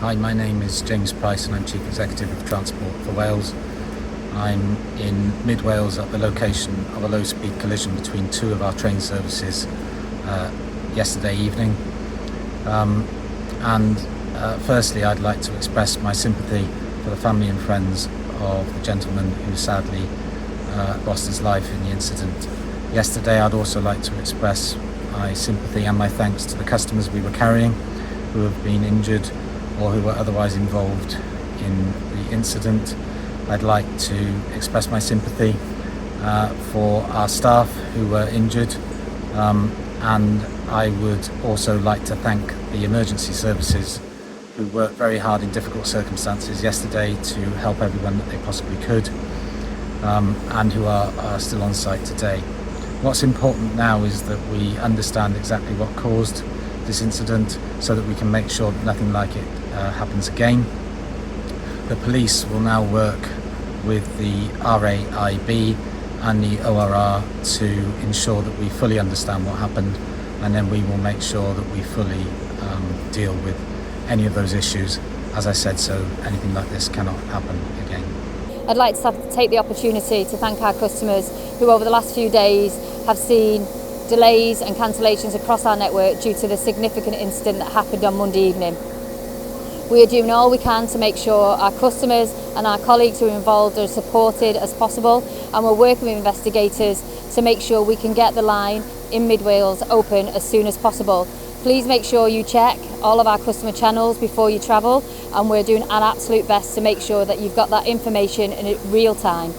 Hi, my name is James Price and I'm Chief Executive of Transport for Wales. I'm in mid Wales at the location of a low-speed collision between two of our train services yesterday evening. Firstly, I'd like to express my sympathy for the family and friends of the gentleman who sadly lost his life in the incident yesterday. I'd also like to express my sympathy and my thanks to the customers we were carrying who have been injured or who were otherwise involved in the incident. I'd like to express my sympathy for our staff who were injured, and I would also like to thank the emergency services who worked very hard in difficult circumstances yesterday to help everyone that they possibly could, and who are still on site today. What's important now is that we understand exactly what caused this incident so that we can make sure that nothing like it happens again. The police will now work with the RAIB and the ORR to ensure that we fully understand what happened, and then we will make sure that we fully deal with any of those issues. As I said, so anything like this cannot happen again. I'd like to take the opportunity to thank our customers who over the last few days have seen delays and cancellations across our network due to the significant incident that happened on Monday evening. We are doing all we can to make sure our customers and our colleagues who are involved are supported as possible, and we're working with investigators to make sure we can get the line in Mid Wales open as soon as possible. Please make sure you check all of our customer channels before you travel, and we're doing our absolute best to make sure that you've got that information in real time.